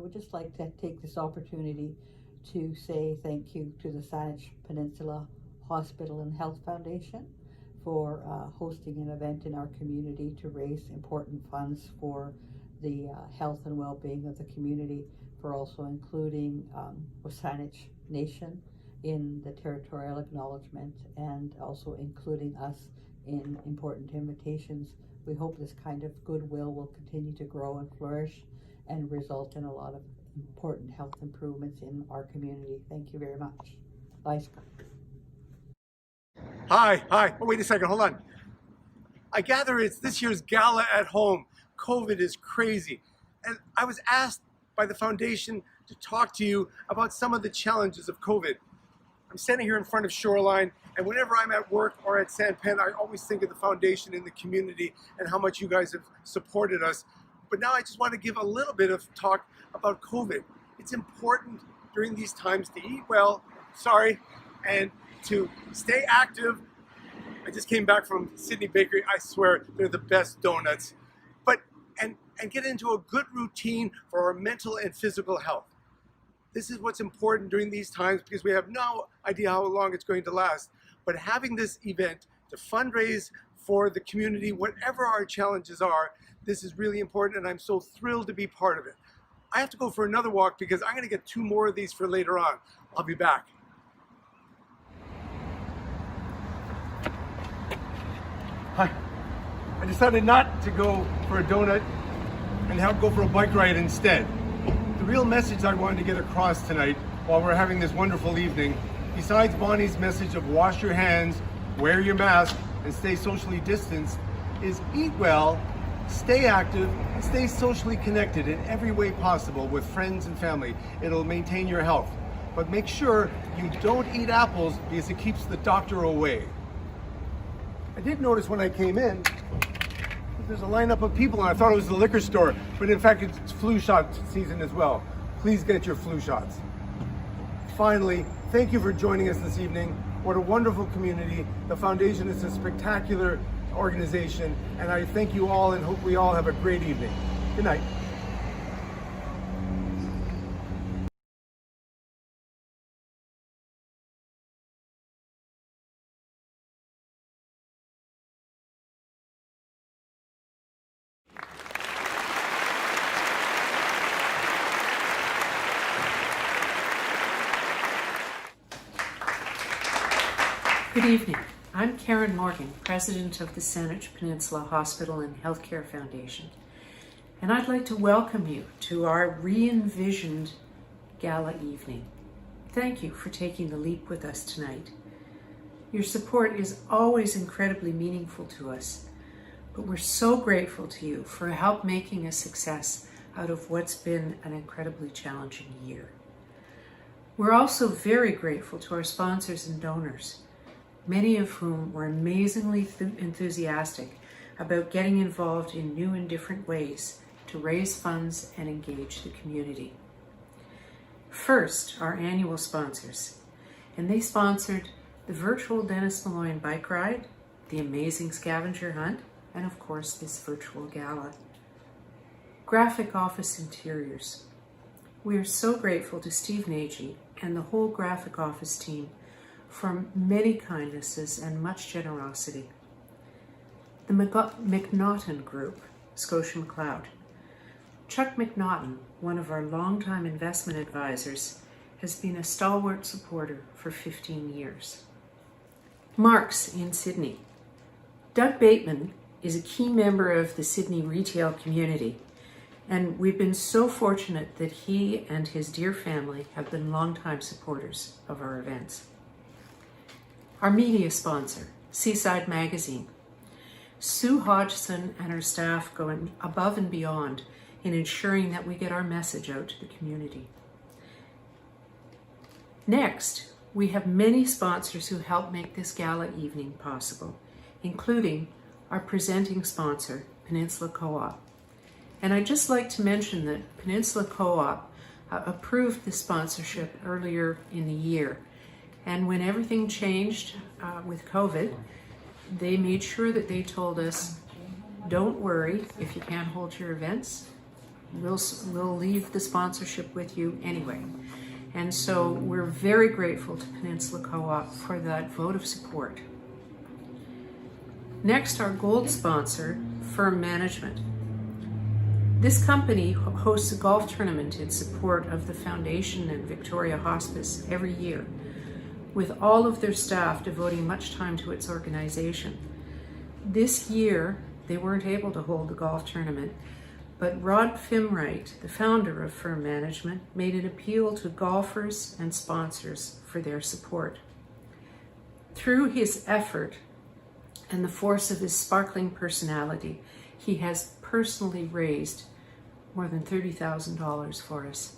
would just like to take this opportunity to say thank you to the Saanich Peninsula Hospital and Health Foundation for hosting an event in our community to raise important funds for the health and well-being of the community, for also including Saanich Nation in the territorial acknowledgement, and also including us in important invitations. We hope this kind of goodwill will continue to grow and flourish and result in a lot of important health improvements in our community. Thank you very much. Laiska. Hi. Oh, wait a second, hold on. I gather it's this year's gala at home. COVID is crazy. And I was asked by the foundation to talk to you about some of the challenges of COVID. I'm standing here in front of Shoreline, and whenever I'm at work or at Sanpen, I always think of the foundation in the community and how much you guys have supported us. But now I just want to give a little bit of talk about COVID. It's important during these times to eat well, and to stay active. I just came back from Sydney Bakery. I swear they're the best donuts. And get into a good routine for our mental and physical health. This is what's important during these times, because we have no idea how long it's going to last. But having this event to fundraise for the community, whatever our challenges are, this is really important, and I'm so thrilled to be part of it. I have to go for another walk because I'm going to get 2 more of these for later on. I'll be back. Hi. I decided not to go for a donut and go for a bike ride instead. The real message I wanted to get across tonight while we're having this wonderful evening, besides Bonnie's message of wash your hands, wear your mask, and stay socially distanced, is eat well, stay active, and stay socially connected in every way possible with friends and family. It'll maintain your health. But make sure you don't eat apples because it keeps the doctor away. I did notice when I came in, there's a lineup of people, and I thought it was the liquor store, but in fact it's flu shot season as well. Please get your flu shots. Finally, thank you for joining us this evening. What a wonderful community. The foundation is a spectacular organization, and I thank you all and hope we all have a great evening. Good night. Good evening. I'm Karen Morgan, President of the Saanich Peninsula Hospital and Healthcare Foundation, and I'd like to welcome you to our re-envisioned gala evening. Thank you for taking the leap with us tonight. Your support is always incredibly meaningful to us, but we're so grateful to you for help making a success out of what's been an incredibly challenging year. We're also very grateful to our sponsors and donors, many of whom were amazingly enthusiastic about getting involved in new and different ways to raise funds and engage the community. First, our annual sponsors, and they sponsored the virtual Dennis Malloy bike ride, the amazing scavenger hunt, and of course this virtual gala. Graphic Office Interiors. We are so grateful to Steve Nagy and the whole Graphic Office team for many kindnesses and much generosity. The McNaughton Group, Scotia McLeod. Chuck McNaughton, one of our longtime investment advisors, has been a stalwart supporter for 15 years. Marks in Sydney. Doug Bateman is a key member of the Sydney retail community, and we've been so fortunate that he and his dear family have been longtime supporters of our events. Our media sponsor, Seaside Magazine. Sue Hodgson and her staff go above and beyond in ensuring that we get our message out to the community. Next, we have many sponsors who help make this gala evening possible, including our presenting sponsor, Peninsula Co-op. And I'd just like to mention that Peninsula Co-op approved the sponsorship earlier in the year. And when everything changed with COVID, they made sure that they told us, don't worry if you can't hold your events. We'll leave the sponsorship with you anyway. And so we're very grateful to Peninsula Co-op for that vote of support. Next, our gold sponsor, Firm Management. This company hosts a golf tournament in support of the Foundation and Victoria Hospice every year, with all of their staff devoting much time to its organization. This year, they weren't able to hold the golf tournament, but Rod Fimwright, the founder of Firm Management, made an appeal to golfers and sponsors for their support. Through his effort and the force of his sparkling personality, he has personally raised more than $30,000 for us.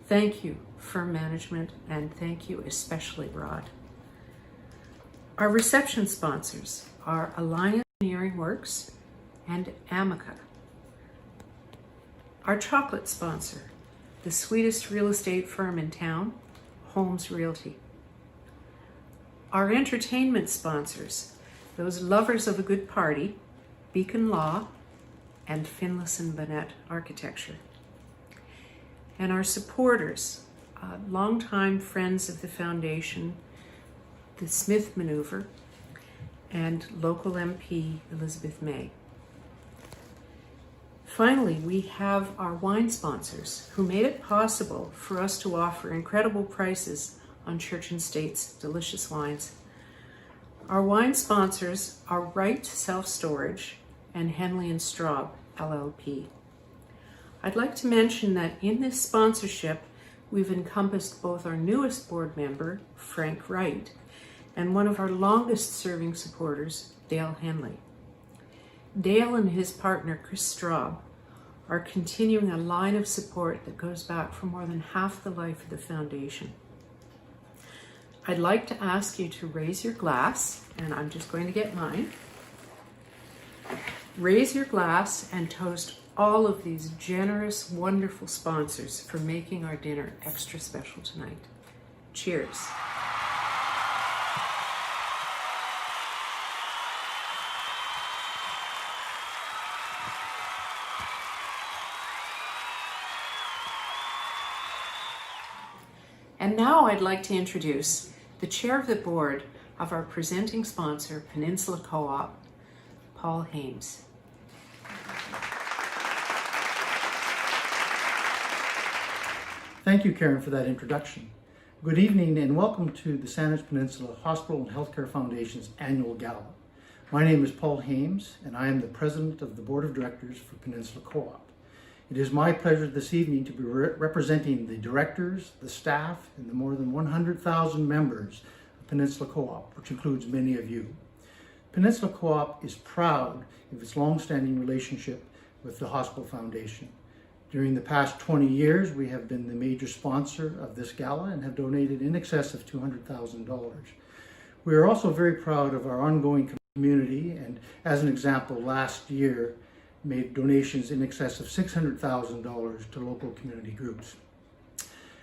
Thank you, Firm Management, and thank you especially, Rod. Our reception sponsors are Alliance Engineering Works and Amica. Our chocolate sponsor, the sweetest real estate firm in town, Holmes Realty. Our entertainment sponsors, those lovers of a good party, Beacon Law and Finlayson Burnett Architecture. And our supporters, longtime friends of the foundation, the Smith Maneuver, and local MP Elizabeth May. Finally, we have our wine sponsors who made it possible for us to offer incredible prices on Church and State's delicious wines. Our wine sponsors are Wright Self-Storage and Henley and Straub, LLP. I'd like to mention that in this sponsorship, we've encompassed both our newest board member, Frank Wright, and one of our longest serving supporters, Dale Henley. Dale and his partner, Chris Straub, are continuing a line of support that goes back for more than half the life of the foundation. I'd like to ask you to raise your glass, and I'm just going to get mine. Raise your glass and toast all of these generous, wonderful sponsors for making our dinner extra special tonight. Cheers. And now I'd like to introduce the chair of the board of our presenting sponsor, Peninsula Co-op, Paul Hames. Thank you, Karen, for that introduction. Good evening and welcome to the Saanich Peninsula Hospital and Healthcare Foundation's annual gala. My name is Paul Hames and I am the president of the board of directors for Peninsula Co-op. It is my pleasure this evening to be representing the directors, the staff, and the more than 100,000 members of Peninsula Co-op, which includes many of you. Peninsula Co-op is proud of its long-standing relationship with the Hospital Foundation. During the past 20 years, we have been the major sponsor of this gala and have donated in excess of $200,000. We are also very proud of our ongoing community, and as an example, last year made donations in excess of $600,000 to local community groups.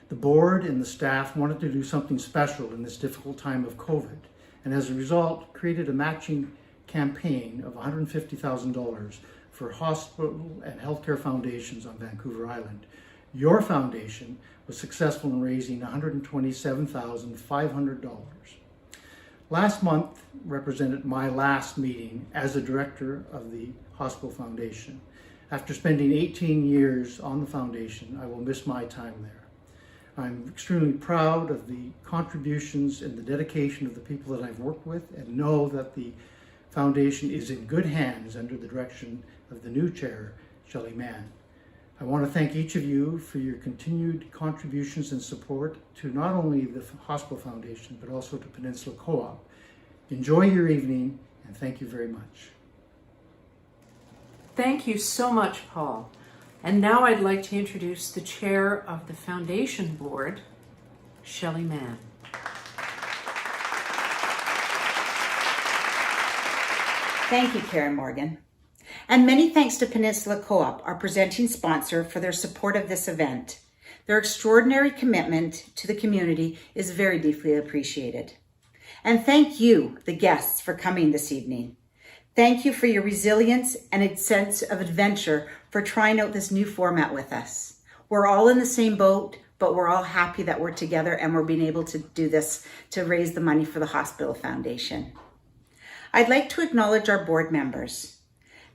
The board and the staff wanted to do something special in this difficult time of COVID, and as a result, created a matching campaign of $150,000 for hospital and healthcare foundations on Vancouver Island. Your foundation was successful in raising $127,500. Last month represented my last meeting as a director of the Hospital Foundation. After spending 18 years on the foundation, I will miss my time there. I'm extremely proud of the contributions and the dedication of the people that I've worked with, and know that the foundation is in good hands under the direction of the new chair, Shelley Mann. I want to thank each of you for your continued contributions and support to not only the Hospital Foundation, but also to Peninsula Co-op. Enjoy your evening, and thank you very much. Thank you so much, Paul. And now I'd like to introduce the chair of the foundation board, Shelley Mann. Thank you, Karen Morgan. And many thanks to Peninsula Co-op, our presenting sponsor, for their support of this event. Their extraordinary commitment to the community is very deeply appreciated. And thank you, the guests, for coming this evening. Thank you for your resilience and a sense of adventure for trying out this new format with us. We're all in the same boat, but we're all happy that we're together and we're being able to do this to raise the money for the Hospital Foundation. I'd like to acknowledge our board members.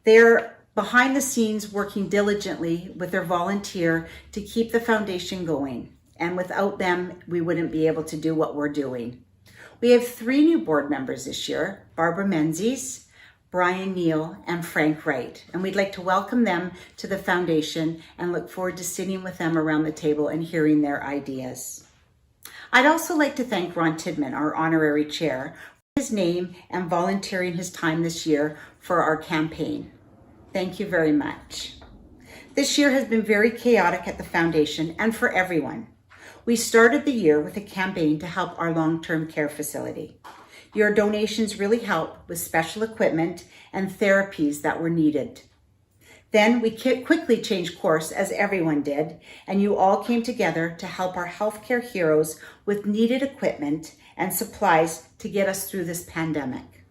They're behind the scenes working diligently with their volunteer to keep the foundation going. And without them, we wouldn't be able to do what we're doing. We have 3 new board members this year, Barbara Menzies, Brian Neal, and Frank Wright. And we'd like to welcome them to the foundation and look forward to sitting with them around the table and hearing their ideas. I'd also like to thank Ron Tidman, our honorary chair, for his name and volunteering his time this year for our campaign. Thank you very much. This year has been very chaotic at the foundation and for everyone. We started the year with a campaign to help our long-term care facility. Your donations really helped with special equipment and therapies that were needed. Then we quickly changed course, as everyone did, and you all came together to help our healthcare heroes with needed equipment and supplies to get us through this pandemic.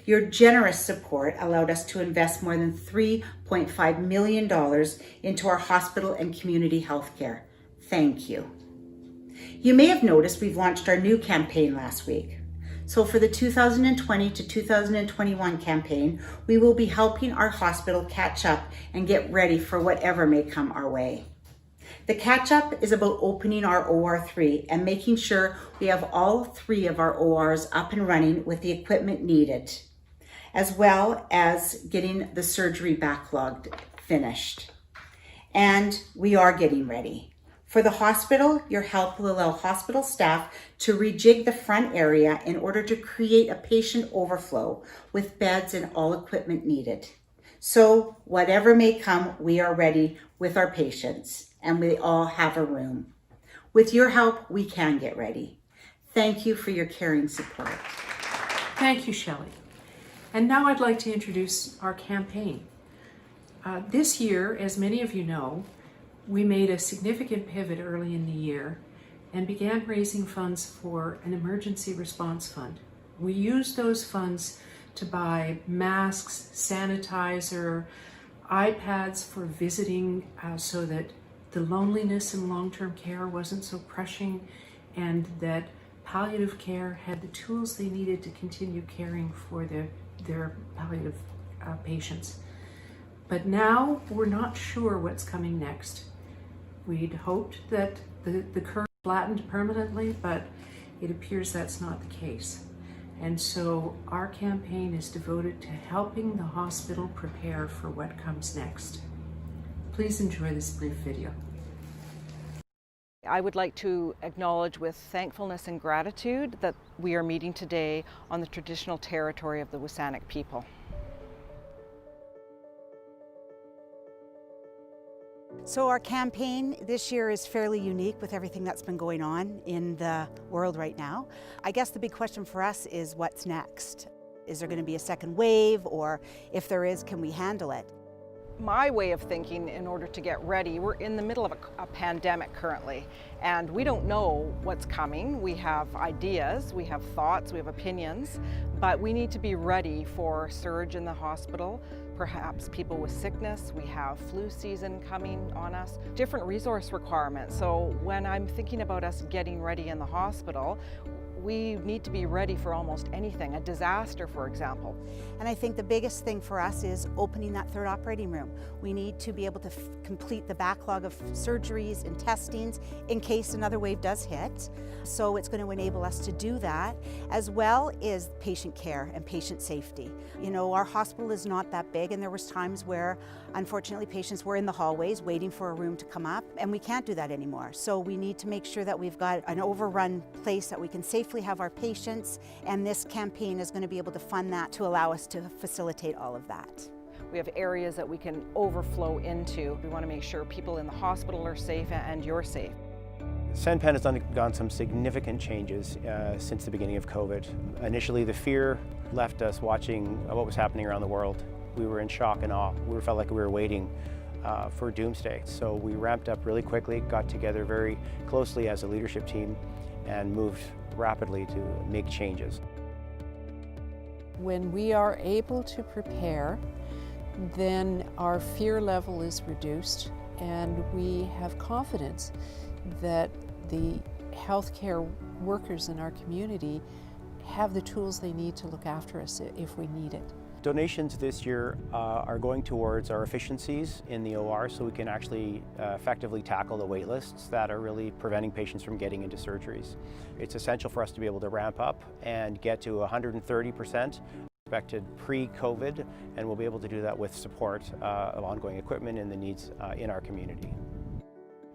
Your generous support allowed us to invest more than $3.5 million into our hospital and community healthcare. Thank you. You may have noticed we've launched our new campaign last week. So for the 2020 to 2021 campaign, we will be helping our hospital catch up and get ready for whatever may come our way. The catch up is about opening our OR3 and making sure we have all 3 of our ORs up and running with the equipment needed, as well as getting the surgery backlog finished. And we are getting ready. For the hospital, your help will allow hospital staff to rejig the front area in order to create a patient overflow with beds and all equipment needed. So whatever may come, we are ready with our patients and we all have a room. With your help, we can get ready. Thank you for your caring support. Thank you, Shelley. And now I'd like to introduce our campaign. This year, as many of you know, we made a significant pivot early in the year and began raising funds for an emergency response fund. We used those funds to buy masks, sanitizer, iPads for visiting so that the loneliness in long-term care wasn't so crushing and that palliative care had the tools they needed to continue caring for their palliative patients. But now we're not sure what's coming next. We'd hoped that the curve flattened permanently, but it appears that's not the case. And so our campaign is devoted to helping the hospital prepare for what comes next. Please enjoy this brief video. I would like to acknowledge with thankfulness and gratitude that we are meeting today on the traditional territory of the WSÁNEĆ people. So our campaign this year is fairly unique with everything that's been going on in the world right now. I guess the big question for us is what's next? Is there going to be a second wave, or if there is, can we handle it? My way of thinking, in order to get ready, we're in the middle of a pandemic currently, and we don't know what's coming. We have ideas, we have thoughts, we have opinions, but we need to be ready for surge in the hospital, perhaps people with sickness. We have flu season coming on us, different resource requirements. So when I'm thinking about us getting ready in the hospital, we need to be ready for almost anything, a disaster, for example. And I think the biggest thing for us is opening that third operating room. We need to be able to complete the backlog of surgeries and testings in case another wave does hit. So it's going to enable us to do that, as well as patient care and patient safety. You know, our hospital is not that big, and there was times where, unfortunately, patients were in the hallways waiting for a room to come up, and we can't do that anymore. So we need to make sure that we've got an overrun place that we can safely have our patients, and this campaign is going to be able to fund that to allow us to facilitate all of that. We have areas that we can overflow into. We want to make sure people in the hospital are safe and you're safe. Sanpen has undergone some significant changes since the beginning of COVID. Initially, the fear left us watching what was happening around the world. We were in shock and awe. We felt like we were waiting for doomsday. So we ramped up really quickly, got together very closely as a leadership team, and moved rapidly to make changes. When we are able to prepare, then our fear level is reduced and we have confidence that the healthcare workers in our community have the tools they need to look after us if we need it. Donations this year are going towards our efficiencies in the OR so we can actually effectively tackle the wait lists that are really preventing patients from getting into surgeries. It's essential for us to be able to ramp up and get to 130% expected pre-COVID, and we'll be able to do that with support of ongoing equipment and the needs in our community.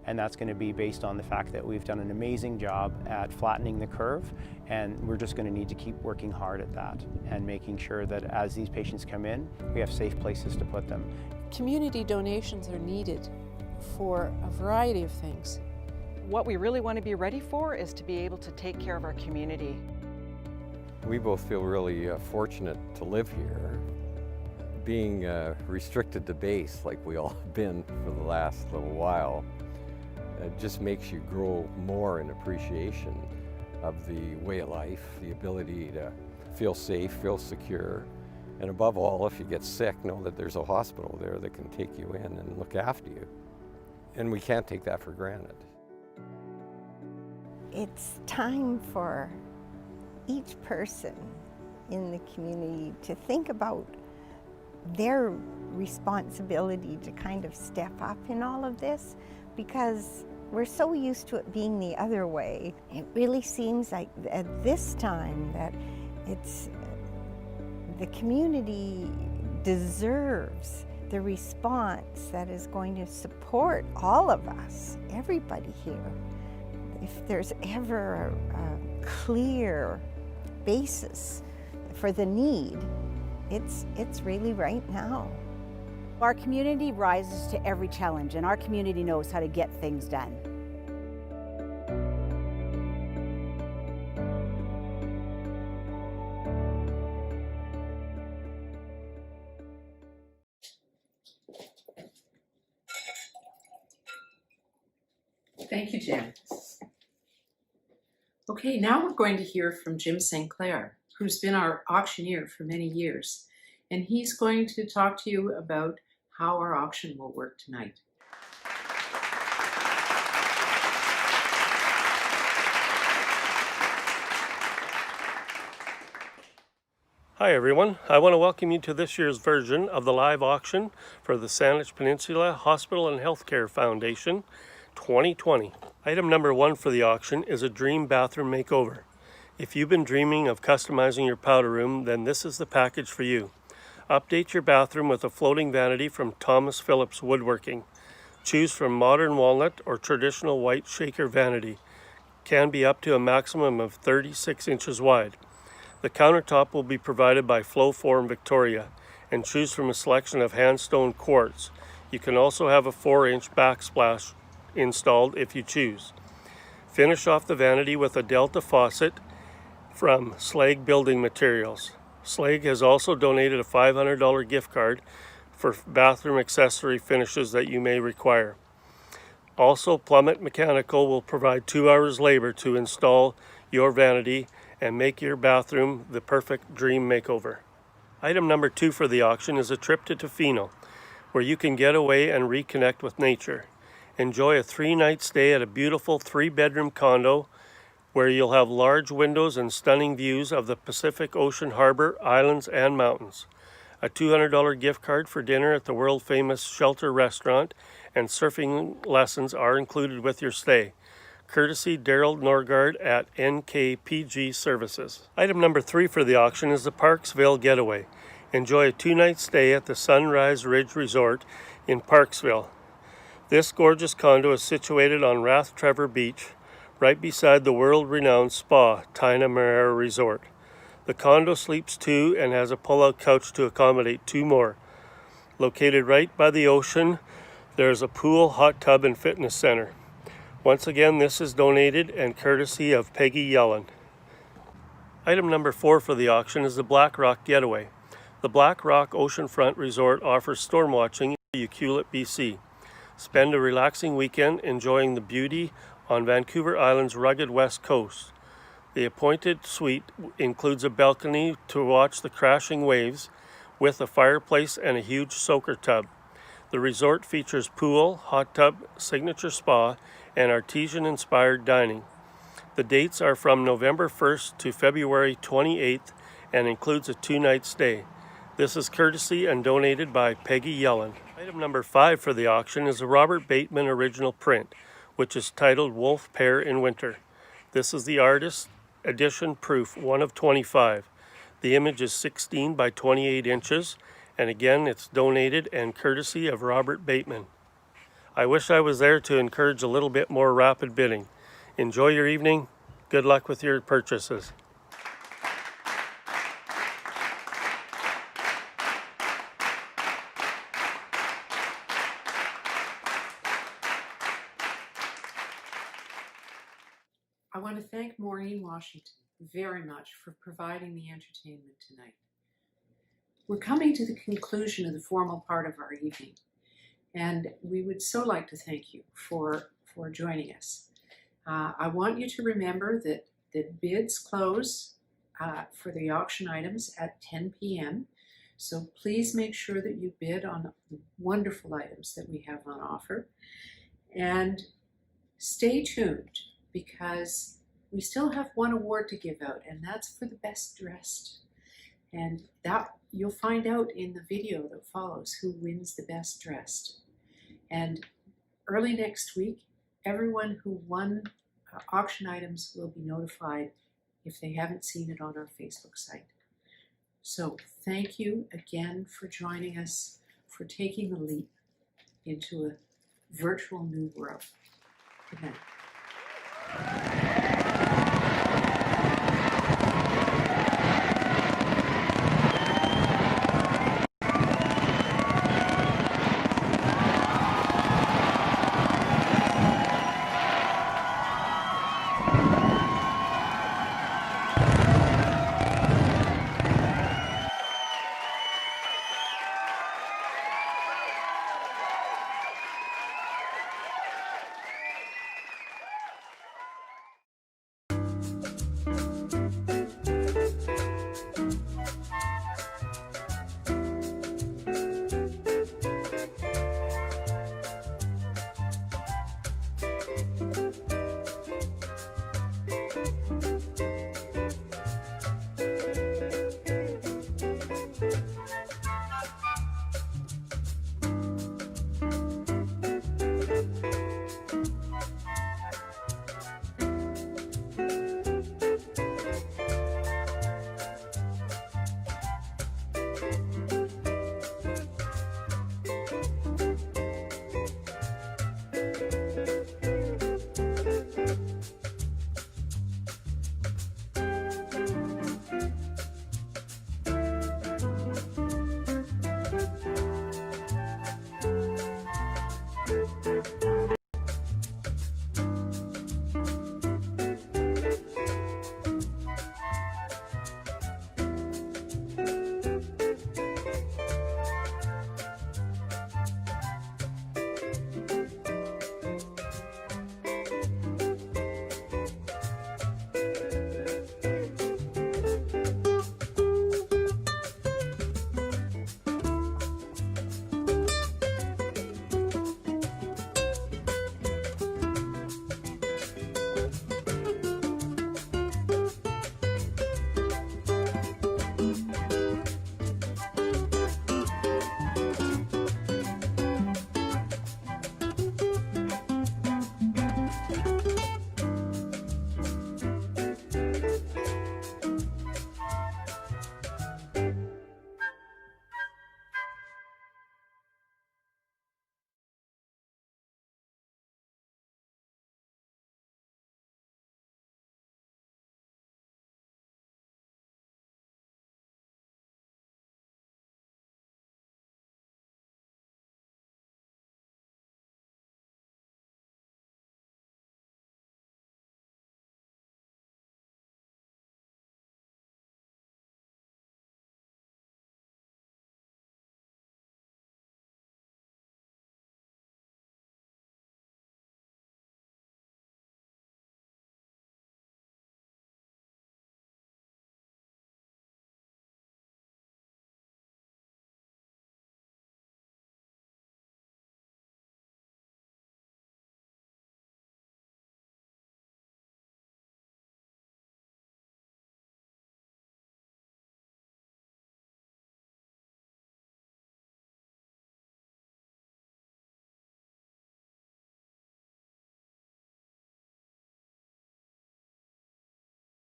And that's going to be based on the fact that we've done an amazing job at flattening the curve, and we're just going to need to keep working hard at that and making sure that as these patients come in, we have safe places to put them. Community donations are needed for a variety of things. What we really want to be ready for is to be able to take care of our community. We both feel really fortunate to live here. Being restricted to base like we all have been for the last little while, it just makes you grow more in appreciation of the way of life, the ability to feel safe, feel secure, and above all, if you get sick, know that there's a hospital there that can take you in and look after you. And we can't take that for granted. It's time for each person in the community to think about their responsibility to kind of step up in all of this, because we're so used to it being the other way. It really seems like at this time that the community deserves the response that is going to support all of us, everybody here. If there's ever a clear basis for the need, it's really right now. Our community rises to every challenge, and our community knows how to get things done. Thank you, Jan. Okay, now we're going to hear from Jim St. Clair, who's been our auctioneer for many years. And he's going to talk to you about how our auction will work tonight. Hi everyone, I want to welcome you to this year's version of the live auction for the Saanich Peninsula Hospital and Healthcare Foundation 2020. Item number 1 for the auction is a dream bathroom makeover. If you've been dreaming of customizing your powder room, then this is the package for you. Update your bathroom with a floating vanity from Thomas Phillips Woodworking. Choose from modern walnut or traditional white shaker vanity. Can be up to a maximum of 36 inches wide. The countertop will be provided by Flowform Victoria, and choose from a selection of handstone quartz. You can also have a 4-inch backsplash installed if you choose. Finish off the vanity with a Delta faucet from Slag Building Materials. Slag has also donated a $500 gift card for bathroom accessory finishes that you may require. Also, Plummet Mechanical will provide 2 hours labor to install your vanity and make your bathroom the perfect dream makeover. Item number 2 for the auction is a trip to Tofino, where you can get away and reconnect with nature. Enjoy a 3-night stay at a beautiful 3-bedroom condo where you'll have large windows and stunning views of the Pacific Ocean harbor, islands, and mountains. A $200 gift card for dinner at the world-famous Shelter Restaurant and surfing lessons are included with your stay. Courtesy Daryl Norgard at NKPG Services. Item number 3 for the auction is the Parksville Getaway. Enjoy a 2-night stay at the Sunrise Ridge Resort in Parksville. This gorgeous condo is situated on Rath Trevor Beach, right beside the world-renowned spa, Tina Marera Resort. The condo sleeps 2 and has a pull-out couch to accommodate 2 more. Located right by the ocean, there's a pool, hot tub, and fitness center. Once again, this is donated and courtesy of Peggy Yellen. Item number 4 for the auction is the Black Rock Getaway. The Black Rock Oceanfront Resort offers storm watching in Ucluelet, BC. Spend a relaxing weekend enjoying the beauty on Vancouver Island's rugged west coast. The appointed suite includes a balcony to watch the crashing waves with a fireplace and a huge soaker tub. The resort features pool, hot tub, signature spa, and artesian-inspired dining. The dates are from November 1st to February 28th and includes a 2-night stay. This is courtesy and donated by Peggy Yellen. Item number 5 for the auction is a Robert Bateman original print, which is titled Wolf Pair in Winter. This is the artist edition proof, 1 of 25. The image is 16 by 28 inches, and again, it's donated and courtesy of Robert Bateman. I wish I was there to encourage a little bit more rapid bidding. Enjoy your evening. Good luck with your purchases. I want to thank Maureen Washington very much for providing the entertainment tonight. We're coming to the conclusion of the formal part of our evening, and we would so like to thank you for joining us. I want you to remember that bids close for the auction items at 10 p.m. So please make sure that you bid on the wonderful items that we have on offer. And stay tuned, because we still have one award to give out, and that's for the best dressed. And that you'll find out in the video that follows who wins the best dressed. And early next week, everyone who won auction items will be notified if they haven't seen it on our Facebook site. So thank you again for joining us, for taking the leap into a virtual new world. Good night.